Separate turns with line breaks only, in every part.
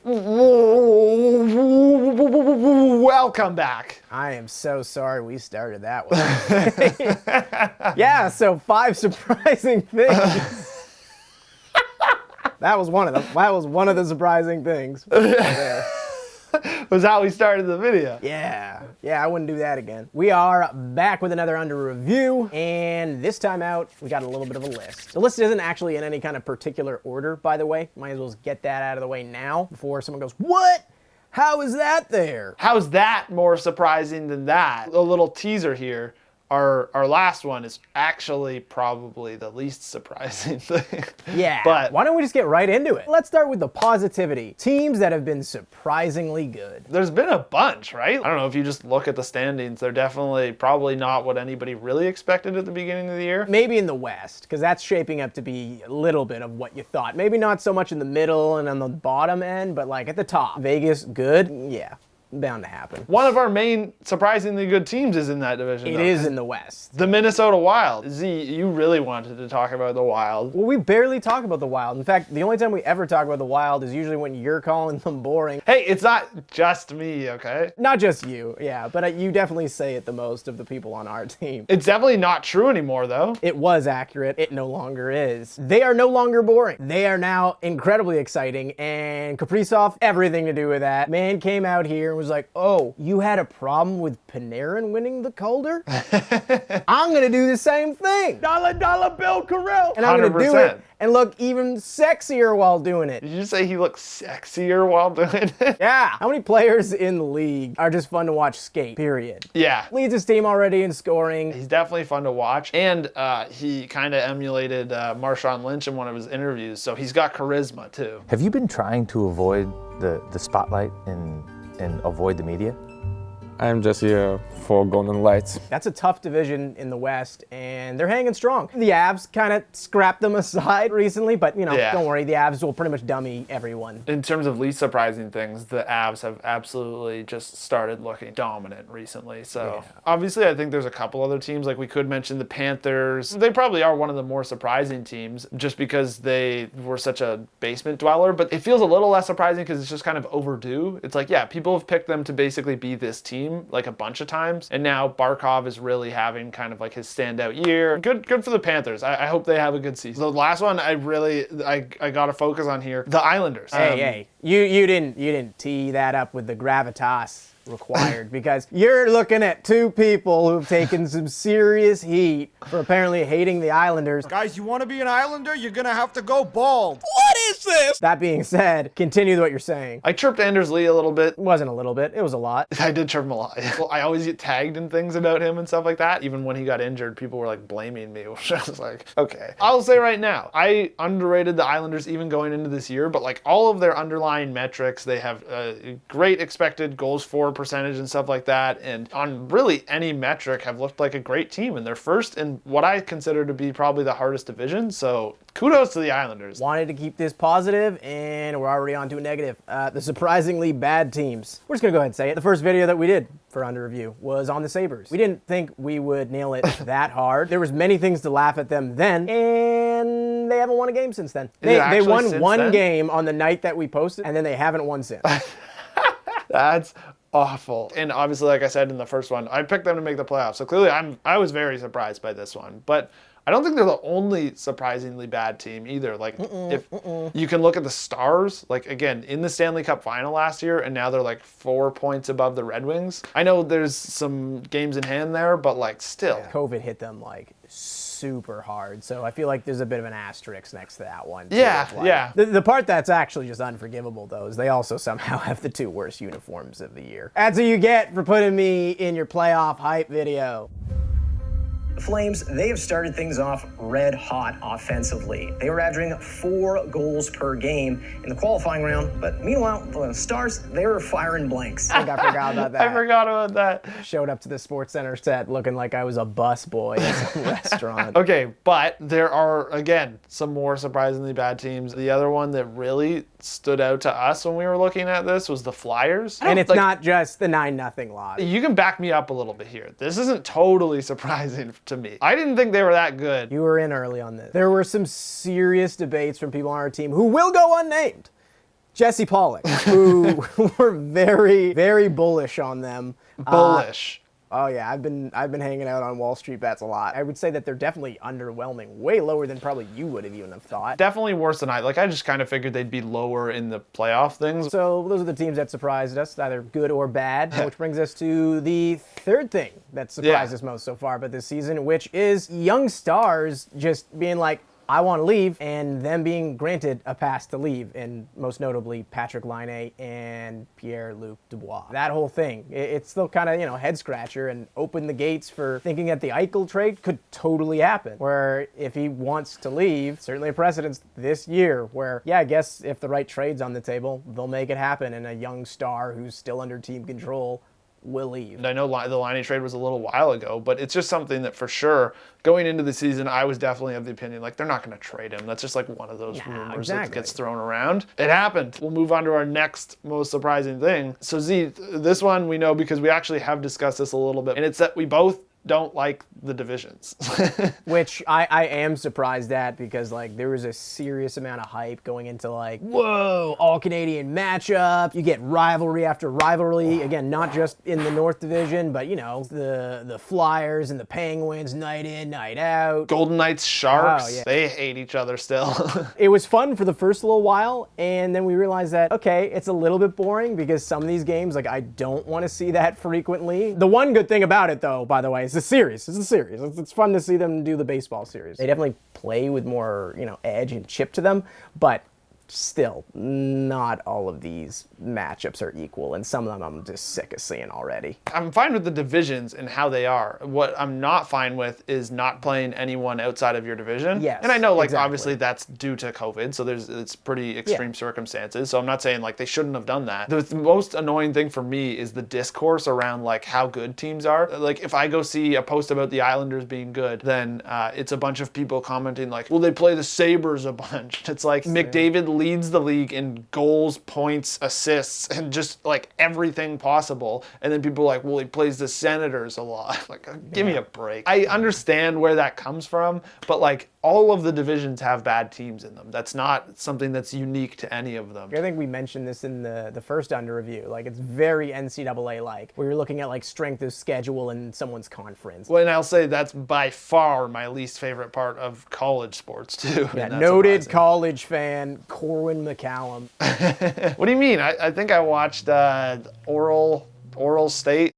Welcome back.
I am so sorry we started that one. Yeah, so 5 surprising things. That was one of them. That was one of the surprising things. There.
Was how we started the video.
Yeah, I wouldn't do that again. We are back with another under review, and this time out, we got a little bit of a list. The list isn't actually in any kind of particular order, by the way. Might as well get that out of the way now before someone goes, what? How is that there?
How's that more surprising than that? A little teaser here. Our last one is actually probably the least surprising thing.
Yeah,
but
why don't we just get right into it? Let's start with the positivity. Teams that have been surprisingly good.
There's been a bunch, right? I don't know, if you just look at the standings, they're definitely probably not what anybody really expected at the beginning of the year.
Maybe in the West, because that's shaping up to be a little bit of what you thought. Maybe not so much in the middle and on the bottom end, but like at the top. Vegas, good? Yeah. Bound to happen.
One of our main surprisingly good teams is in that division.
It is in the West.
The Minnesota Wild. Z, you really wanted to talk about the Wild.
Well, we barely talk about the Wild. In fact, the only time we ever talk about the Wild is usually when you're calling them boring.
Hey, it's not just me, okay?
Not just you, yeah, but you definitely say it the most of the people on our team.
It's definitely not true anymore, though.
It was accurate. It no longer is. They are no longer boring. They are now incredibly exciting, and Kaprizov, everything to do with that. Man came out here and was like, oh, you had a problem with Panarin winning the Calder? I'm going to do the same thing. Dollar bill Kirill. And I'm going to do it and look even sexier while doing it.
Did you say he looks sexier while doing it?
Yeah. How many players in the league are just fun to watch skate, period?
Yeah.
Leads his team already in scoring.
He's definitely fun to watch. And he kind of emulated Marshawn Lynch in one of his interviews, so he's got charisma, too.
Have you been trying to avoid the spotlight and avoid the media?
I'm just here for Golden Lights.
That's a tough division in the West, and they're hanging strong. The Avs kind of scrapped them aside recently, but, you know, Don't worry, the Avs will pretty much dummy everyone.
In terms of least surprising things, the Avs have absolutely just started looking dominant recently. So, obviously, I think there's a couple other teams, like we could mention the Panthers. They probably are one of the more surprising teams, just because they were such a basement dweller, but it feels a little less surprising because it's just kind of overdue. It's like, yeah, people have picked them to basically be this team like a bunch of times, and now Barkov is really having kind of like his standout year. Good for the Panthers. I hope they have a good season. The last one I got to focus on here, the Islanders.
Hey, you didn't tee that up with the gravitas required, because you're looking at two people who've taken some serious heat for apparently hating the Islanders.
Guys, you want to be an Islander? You're gonna have to go bald.
What is this? That being said, continue what you're saying.
I chirped Anders Lee a little bit.
It wasn't a little bit, it was a lot.
I did chirp him a lot. Well, I always get tagged in things about him and stuff like that. Even when he got injured, people were like blaming me, which I was like, okay. I'll say right now, I underrated the Islanders even going into this year, but like all of their underlying metrics, they have a great expected goals for percentage and stuff like that, and on really any metric have looked like a great team, and they're first in what I consider to be probably the hardest division, so kudos to the Islanders.
Wanted to keep this positive, and we're already on to a negative. The surprisingly bad teams. We're just gonna go ahead and say it. The first video that we did for Under Review was on the Sabres. We didn't think we would nail it that hard. There was many things to laugh at them then, and they haven't won a game since then. They won one game on the night that we posted, and then they haven't won since.
That's awful. And obviously, like I said in the first one, I picked them to make the playoffs. So clearly I was very surprised by this one. But I don't think they're the only surprisingly bad team either. Like, if you can look at the Stars, like, again, in the Stanley Cup final last year, and now they're like 4 points above the Red Wings. I know there's some games in hand there, but like still.
Yeah. COVID hit them like super hard, so I feel like there's a bit of an asterisk next to that one.
Yeah,
like,
yeah.
The part that's actually just unforgivable, though, is they also somehow have the 2 worst uniforms of the year. That's what you get for putting me in your playoff hype video.
The Flames, they have started things off red hot offensively. They were averaging 4 goals per game in the qualifying round, but meanwhile, the Stars, they were firing blanks.
I think I forgot about that.
I forgot about that.
Showed up to the Sports Center set looking like I was a busboy at some restaurant.
Okay, but there are, again, some more surprisingly bad teams. The other one that really stood out to us when we were looking at this was the Flyers.
And it's not just the 9-0 loss.
You can back me up a little bit here. This isn't totally surprising to me. I didn't think they were that good.
You were in early on this. There were some serious debates from people on our team who will go unnamed Jesse Pollock, who were very, very bullish on them.
Bullish.
Oh yeah, I've been hanging out on Wall Street bets a lot. I would say that they're definitely underwhelming, way lower than probably you would have even have thought.
Definitely worse than I just kind of figured they'd be lower in the playoff things.
So those are the teams that surprised us, either good or bad, which brings us to the third thing that surprised us most so far about this season, which is young stars just being like, I want to leave, and them being granted a pass to leave, and most notably Patrick Laine and Pierre-Luc Dubois. That whole thing, it's still kind of, head scratcher and opened the gates for thinking that the Eichel trade could totally happen, where if he wants to leave, certainly a precedence this year where, yeah, I guess if the right trade's on the table, they'll make it happen, and a young star who's still under team control will leave.
I know the Laine trade was a little while ago, but it's just something that for sure, going into the season, I was definitely of the opinion, they're not going to trade him. That's just one of those rumors that gets thrown around. It happened. We'll move on to our next most surprising thing. So Z, this one we know because we actually have discussed this a little bit, and it's that we both don't like the divisions.
Which I am surprised at because there was a serious amount of hype going into whoa, all Canadian matchup. You get rivalry after rivalry. Again, not just in the North Division, but the Flyers and the Penguins, night in, night out.
Golden Knights, Sharks,
oh, yeah.
They hate each other still.
It was fun for the first little while, and then we realized that, okay, it's a little bit boring because some of these games, I don't want to see that frequently. The one good thing about it, though, by the way, is the series. It's a series. It's fun to see them do the baseball series. They definitely play with more, edge and chip to them, but still, not all of these matchups are equal, and some of them I'm just sick of seeing already. I'm
fine with the divisions and how they are. What I'm not fine with is not playing anyone outside of your division.
Yes,
and I know,
exactly.
Obviously that's due to COVID, so it's pretty extreme circumstances, so I'm not saying, they shouldn't have done that. The most annoying thing for me is the discourse around, how good teams are. If I go see a post about the Islanders being good, then it's a bunch of people commenting, well, they play the Sabres a bunch. It's McDavid leads the league in goals, points, assists, and just everything possible. And then people are well, he plays the Senators a lot. Give me a break. I understand where that comes from, but all of the divisions have bad teams in them. That's not something that's unique to any of them.
I think we mentioned this in the first under review. It's very NCAA-like, where you're looking at strength of schedule in someone's conference.
Well, and I'll say that's by far my least favorite part of college sports too.
Yeah, noted college fan, Corwin McCallum.
What do you mean? I think I watched Oral State.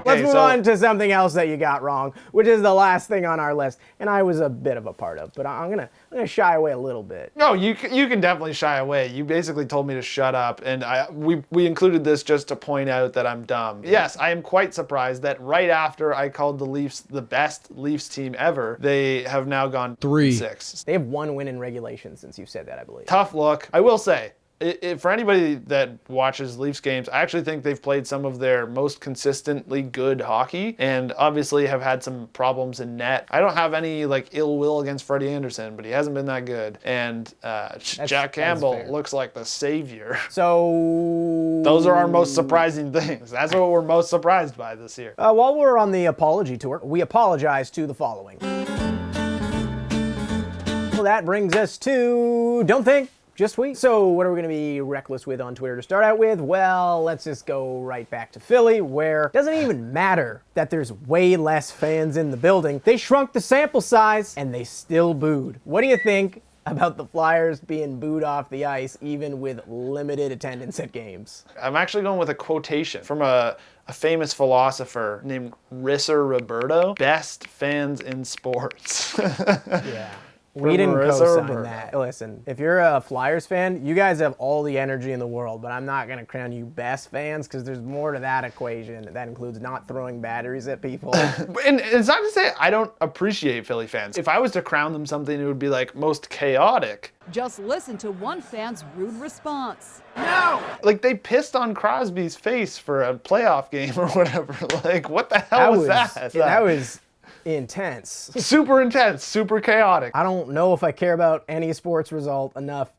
Let's move on to something else that you got wrong, which is the last thing on our list, and I was a bit of a part of, but I'm gonna shy away a little bit.
No, you can definitely shy away. You basically told me to shut up, and we included this just to point out that I'm dumb. Yes, I am quite surprised that right after I called the Leafs the best Leafs team ever, they have now gone 3-6.
They have one win in regulation since you said that, I believe.
Tough look. I will say, for anybody that watches Leafs games, I actually think they've played some of their most consistently good hockey, and obviously have had some problems in net. I don't have any ill will against Freddie Anderson, but he hasn't been that good. And Jack Campbell looks like the savior.
So
those are our most surprising things. That's what we're most surprised by this year.
While we're on the apology tour, we apologize to the following. Well, that brings us to Don't Think, Just Tweet. So what are we going to be reckless with on Twitter to start out with? Well, let's just go right back to Philly, where it doesn't even matter that there's way less fans in the building. They shrunk the sample size, and they still booed. What do you think about the Flyers being booed off the ice, even with limited attendance at games?
I'm actually going with a quotation from a famous philosopher named Risser Roberto. Best fans in sports.
Yeah. We didn't co-sign that. Listen, if you're a Flyers fan, you guys have all the energy in the world, but I'm not going to crown you best fans because there's more to that equation. That includes not throwing batteries at people.
And it's not to say I don't appreciate Philly fans. If I was to crown them something, it would be most chaotic.
Just listen to one fan's rude response.
No!
They pissed on Crosby's face for a playoff game or whatever. What the hell was that?
Yeah, that was intense.
Super intense, super chaotic.
I don't know if I care about any sports result enough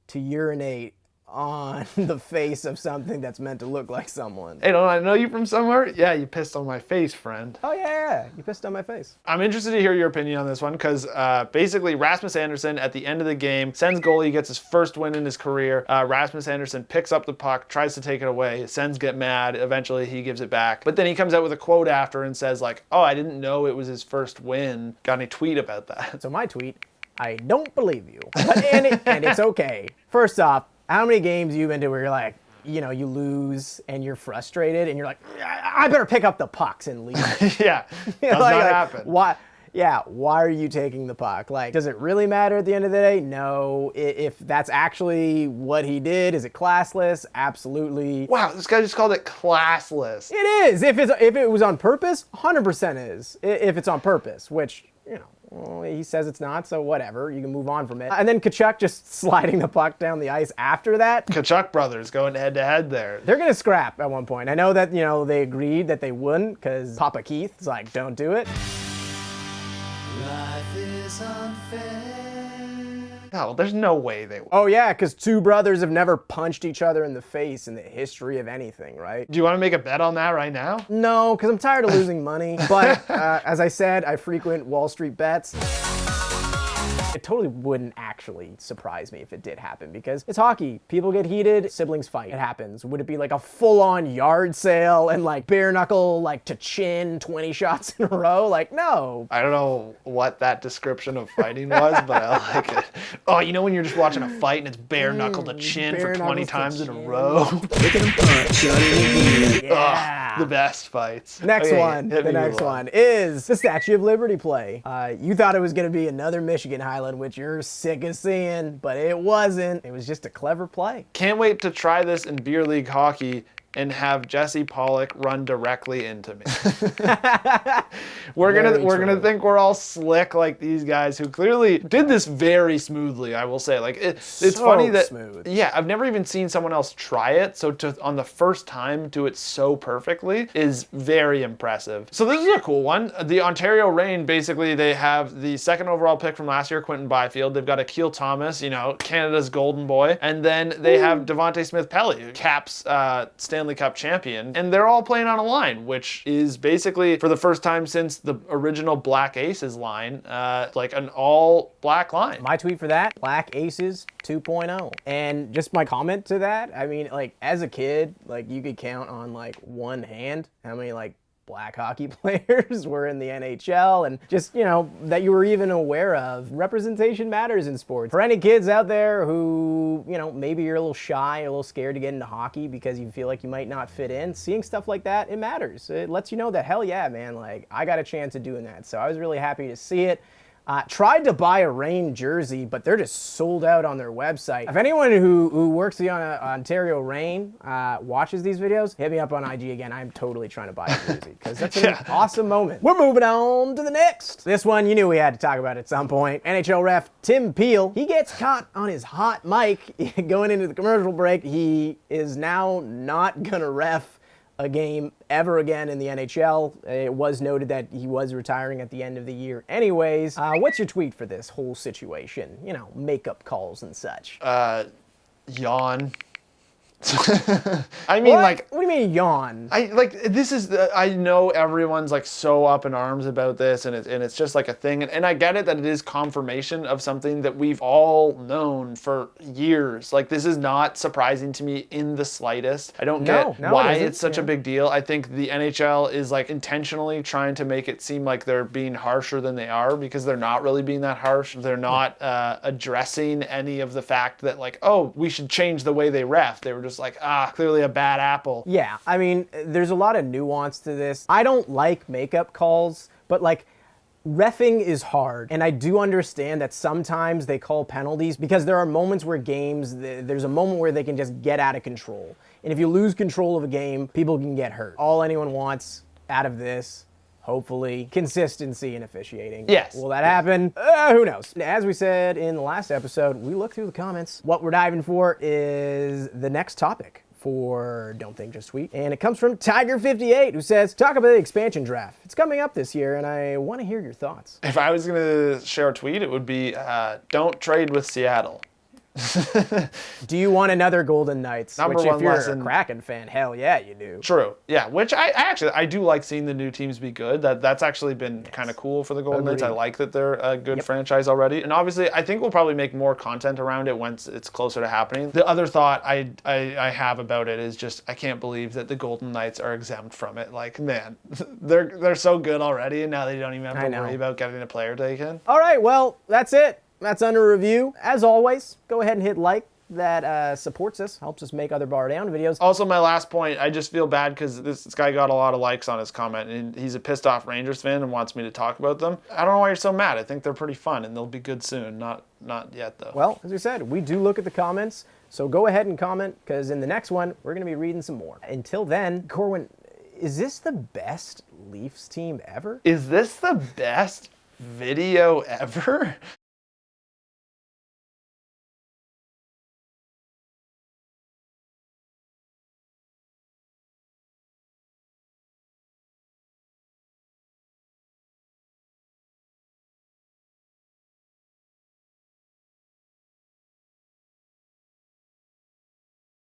to urinate on the face of something that's meant to look like someone.
Hey, don't I know you from somewhere? Yeah, you pissed on my face, friend.
Oh yeah, you pissed on my face.
I'm interested to hear your opinion on this one because basically Rasmus Andersson at the end of the game sends goalie, gets his first win in his career. Rasmus Andersson picks up the puck, tries to take it away. Sens get mad. Eventually he gives it back. But then he comes out with a quote after and says like, oh, I didn't know it was his first win. Got any tweet about that?
So my tweet, I don't believe you. And it's okay. First off, how many games you've been to where you're like, you know, you lose and you're frustrated and you're like, I better pick up the pucks and leave.
Yeah, does not happen.
Why? Yeah, why are you taking the puck? Like, does it really matter at the end of the day? No. If that's actually what he did, is it classless? Absolutely.
Wow, this guy just called it classless.
It is. If it was on purpose, 100% is. If it's on purpose, which, you know, well, he says it's not, so whatever. You can move on from it. And then Tkachuk just sliding the puck down the ice after that.
Tkachuk brothers going head to head there.
They're going to scrap at one point. I know that, you know, they agreed that they wouldn't because Papa Keith's like, don't do it.
Life is unfair.
No, there's no way they would.
Oh yeah, because two brothers have never punched each other in the face in the history of anything, right?
Do you want to make a bet on that right now?
No, because I'm tired of losing money. But as I said, I frequent Wall Street bets. It totally wouldn't actually surprise me if it did happen because it's hockey. People get heated, siblings fight. It happens. Would it be like a full-on yard sale and like bare knuckle, like to chin 20 shots in a row? Like, no.
I don't know what that description of fighting was, but I like it. Oh, you know when you're just watching a fight and it's bare knuckle to chin for 20 times in a row?
Look at him punch.
Yeah.
The best fights.
Next
Okay,
one.
hit
The
me with
next one is the Statue of Liberty play. You thought it was going to be another Michigan Highland, which you're sick of seeing, but it wasn't. It was just a clever play.
Can't wait to try this in beer league hockey and have Jesse Pollock run directly into me. we're gonna think we're all slick like these guys who clearly did this very smoothly. I will say, like it's
So
funny that
smooth.
yeah, I've never even seen someone else try it. So to on the first time do it so perfectly is very impressive. So this is a cool one. The Ontario Reign, basically they have the second overall pick from last year, Quentin Byfield. They've got Akil Thomas, you know, Canada's golden boy, and then they have Devontae Smith-Pelly, Caps Stanley Cup champion, and they're all playing on a line, which is basically for the first time since the original Black Aces line, like an all black line.
My tweet for that, Black Aces 2.0. And just my comment to that, I mean, like as a kid, like you could count on like one hand how many like black hockey players were in the NHL, and just, you know, that you were even aware of. Representation matters in sports. For any kids out there who, you know, maybe you're a little shy, a little scared to get into hockey because you feel like you might not fit in, seeing stuff like that, it matters. It lets you know that, hell yeah, man, like I got a chance of doing that. So I was really happy to see it. Tried to buy a Reign jersey, but they're just sold out on their website. If anyone who works the Ontario Reign watches these videos, hit me up on IG again. I'm totally trying to buy a jersey because that's an awesome moment. We're moving on to the next. This one you knew we had to talk about at some point. NHL ref Tim Peel, he gets caught on his hot mic going into the commercial break. He is now not gonna ref a game ever again in the NHL. It was noted that he was retiring at the end of the year anyways. What's your tweet for this whole situation? You know, makeup calls and such.
Yawn. I mean,
what?
like,
what do you mean yawn?
I know everyone's like so up in arms about this, and it's just like a thing, and I get it that it is confirmation of something that we've all known for years. Like, this is not surprising to me in the slightest. I don't get why it's such a big deal. I think the NHL is like intentionally trying to make it seem like they're being harsher than they are, because they're not really being that harsh. They're not addressing any of the fact that like, oh, we should change the way they ref. They were just like, clearly a bad apple.
Yeah, I mean, there's a lot of nuance to this. I don't like makeup calls, but like, reffing is hard, and I do understand that sometimes they call penalties because there are moments where games, there's a moment where they can just get out of control. And if you lose control of a game, people can get hurt. All anyone wants out of this, hopefully, consistency in officiating.
Yes.
Will that happen? Who knows? As we said in the last episode, we looked through the comments. What we're diving for is the next topic for Don't Think Just Tweet. And it comes from Tiger58, who says, talk about the expansion draft. It's coming up this year, and I want to hear your thoughts.
If I was going to share a tweet, it would be, don't trade with Seattle.
Do you want another Golden Knights?
Number
Which,
one
if you're
lesson.
a Kraken fan, hell yeah, you do.
True. Yeah, which I do like seeing the new teams be good. That's actually been kind of cool for the Golden Knights. I
Agreed.
like that they're a good franchise already. And obviously, I think we'll probably make more content around it once it's closer to happening. The other thought I have about it is just I can't believe that the Golden Knights are exempt from it. Like, man, they're so good already, and now they don't even have
I
to
know.
worry about getting a player taken.
All right, well, that's it. That's under review. As always, go ahead and hit like. That supports us, helps us make other Bar Down videos.
Also, my last point, I just feel bad because this guy got a lot of likes on his comment, and he's a pissed off Rangers fan and wants me to talk about them. I don't know why you're so mad. I think they're pretty fun, and they'll be good soon. Not yet, though.
Well, as we said, we do look at the comments, so go ahead and comment, because in the next one, we're going to be reading some more. Until then, Corwin, is this the best Leafs team ever?
Is this the best video ever?